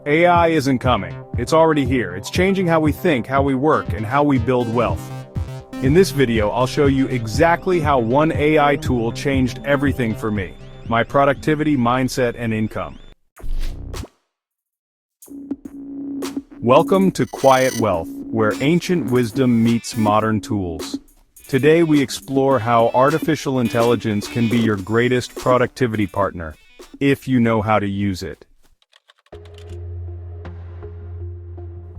AI isn't coming. It's already here. It's changing how we think, how we work, and how we build wealth. In this video, I'll show you exactly how one AI tool changed everything for me, my productivity, mindset, and income. Welcome to Quiet Wealth, where ancient wisdom meets modern tools. Today we explore how artificial intelligence can be your greatest productivity partner, if you know how to use it.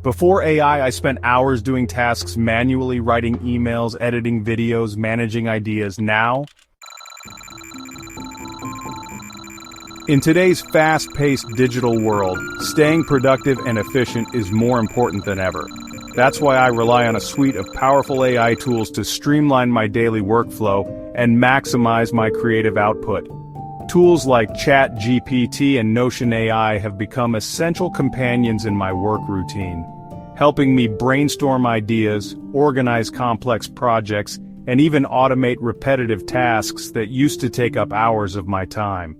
Before AI, I spent hours doing tasks manually, writing emails, editing videos, managing ideas. Now, in today's fast-paced digital world, staying productive and efficient is more important than ever. That's why I rely on a suite of powerful AI tools to streamline my daily workflow and maximize my creative output. Tools like ChatGPT and Notion AI have become essential companions in my work routine, helping me brainstorm ideas, organize complex projects, and even automate repetitive tasks that used to take up hours of my time.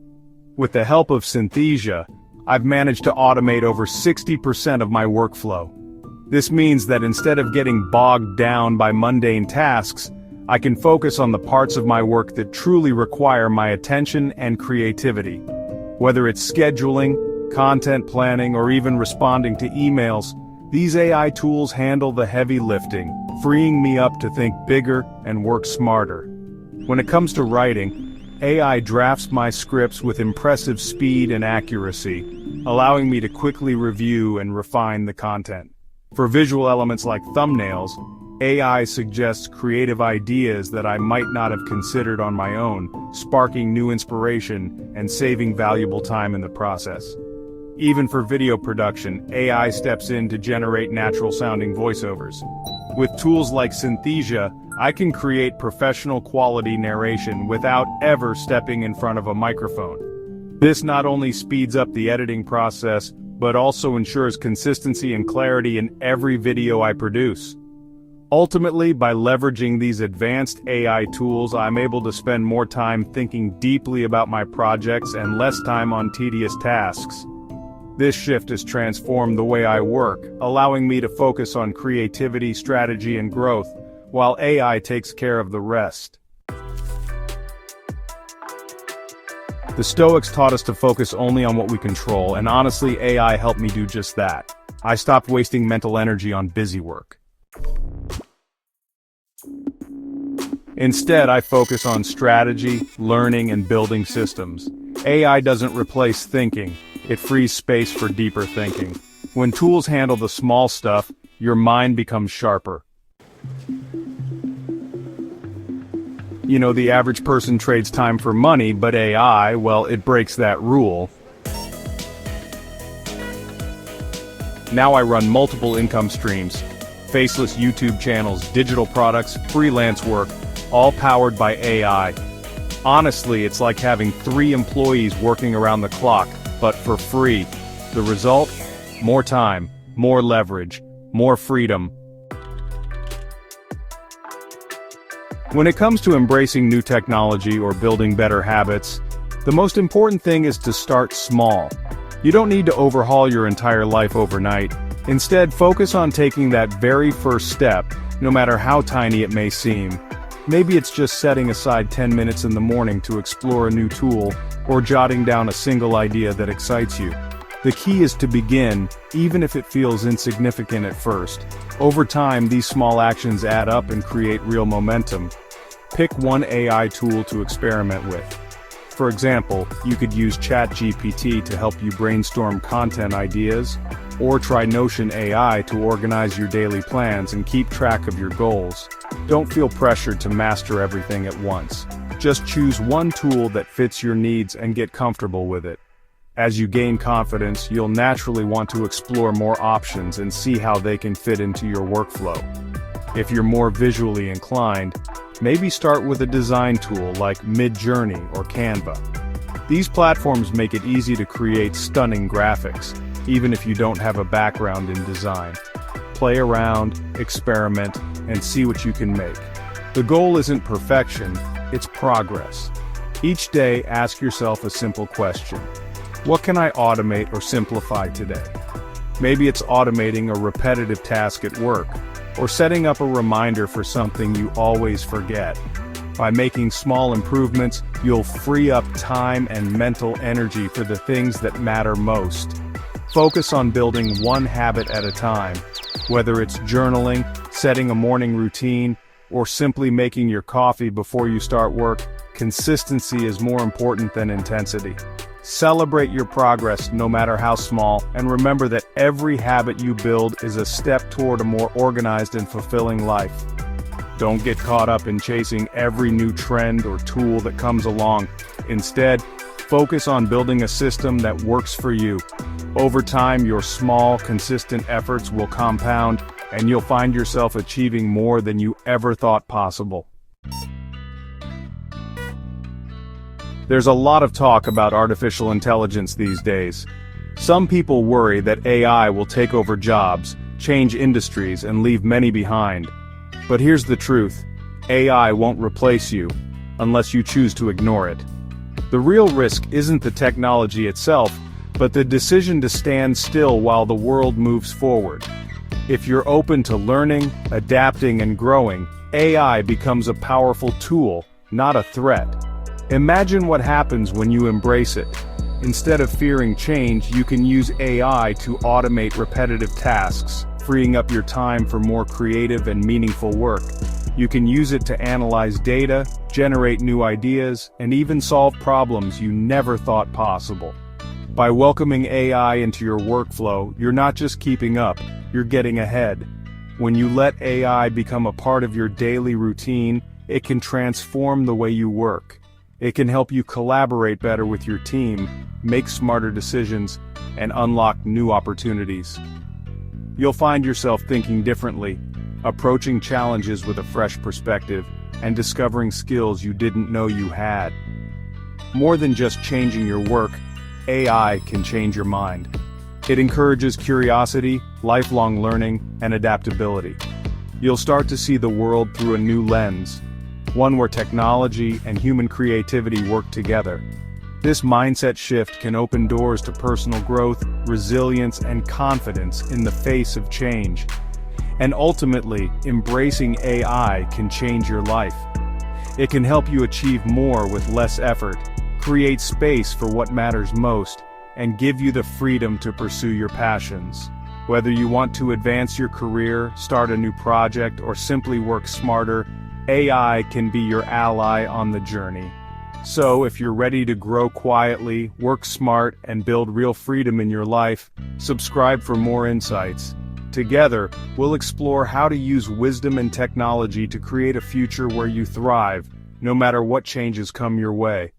With the help of Synthesia, I've managed to automate over 60% of my workflow. This means that instead of getting bogged down by mundane tasks, I can focus on the parts of my work that truly require my attention and creativity. Whether it's scheduling, content planning, or even responding to emails, these AI tools handle the heavy lifting, freeing me up to think bigger and work smarter. When it comes to writing, AI drafts my scripts with impressive speed and accuracy, allowing me to quickly review and refine the content. For visual elements like thumbnails, AI suggests creative ideas that I might not have considered on my own, sparking new inspiration and saving valuable time in the process. Even for video production, AI steps in to generate natural-sounding voiceovers. With tools like Synthesia, I can create professional-quality narration without ever stepping in front of a microphone. This not only speeds up the editing process, but also ensures consistency and clarity in every video I produce. Ultimately, by leveraging these advanced AI tools, I'm able to spend more time thinking deeply about my projects and less time on tedious tasks. This shift has transformed the way I work, allowing me to focus on creativity, strategy, and growth, while AI takes care of the rest. The Stoics taught us to focus only on what we control, and honestly, AI helped me do just that. I stopped wasting mental energy on busy work. Instead, I focus on strategy, learning, and building systems. AI doesn't replace thinking, it frees space for deeper thinking. When tools handle the small stuff, your mind becomes sharper. You know, the average person trades time for money, but AI, well, it breaks that rule. Now I run multiple income streams, faceless YouTube channels, digital products, freelance work, all powered by AI. Honestly, it's like having 3 employees working around the clock, but for free. The result? More time, more leverage, more freedom. When it comes to embracing new technology or building better habits, the most important thing is to start small. You don't need to overhaul your entire life overnight. Instead, focus on taking that very first step, no matter how tiny it may seem. Maybe it's just setting aside 10 minutes in the morning to explore a new tool, or jotting down a single idea that excites you. The key is to begin, even if it feels insignificant at first. Over time, these small actions add up and create real momentum. Pick one AI tool to experiment with. For example, you could use ChatGPT to help you brainstorm content ideas, or try Notion AI to organize your daily plans and keep track of your goals. Don't feel pressured to master everything at once. Just choose one tool that fits your needs and get comfortable with it. As you gain confidence, you'll naturally want to explore more options and see how they can fit into your workflow. If you're more visually inclined, maybe start with a design tool like Midjourney or Canva. These platforms make it easy to create stunning graphics, even if you don't have a background in design. Play around, experiment, and see what you can make. The goal isn't perfection, it's progress. Each day, ask yourself a simple question. What can I automate or simplify today? Maybe it's automating a repetitive task at work, or setting up a reminder for something you always forget. By making small improvements, you'll free up time and mental energy for the things that matter most. Focus on building one habit at a time, whether it's journaling, setting a morning routine, or simply making your coffee before you start work. Consistency is more important than intensity. Celebrate your progress, no matter how small, and remember that every habit you build is a step toward a more organized and fulfilling life. Don't get caught up in chasing every new trend or tool that comes along. Instead, focus on building a system that works for you. Over time, your small, consistent efforts will compound, and you'll find yourself achieving more than you ever thought possible. There's a lot of talk about artificial intelligence these days. Some people worry that AI will take over jobs, change industries, and leave many behind. But here's the truth: AI won't replace you, unless you choose to ignore it. The real risk isn't the technology itself, but the decision to stand still while the world moves forward. If you're open to learning, adapting, and growing, AI becomes a powerful tool, not a threat. Imagine what happens when you embrace it. Instead of fearing change, you can use AI to automate repetitive tasks, freeing up your time for more creative and meaningful work. You can use it to analyze data, generate new ideas, and even solve problems you never thought possible. By welcoming AI into your workflow, you're not just keeping up, you're getting ahead. When you let AI become a part of your daily routine, it can transform the way you work. It can help you collaborate better with your team, make smarter decisions, and unlock new opportunities. You'll find yourself thinking differently, approaching challenges with a fresh perspective, and discovering skills you didn't know you had. More than just changing your work, AI can change your mind. It encourages curiosity, lifelong learning, and adaptability. You'll start to see the world through a new lens, one where technology and human creativity work together. This mindset shift can open doors to personal growth, resilience, and confidence in the face of change. And ultimately, embracing AI can change your life. It can help you achieve more with less effort, create space for what matters most, and give you the freedom to pursue your passions. Whether you want to advance your career, start a new project, or simply work smarter, AI can be your ally on the journey. So, if you're ready to grow quietly, work smart, and build real freedom in your life, subscribe for more insights. Together, we'll explore how to use wisdom and technology to create a future where you thrive, no matter what changes come your way.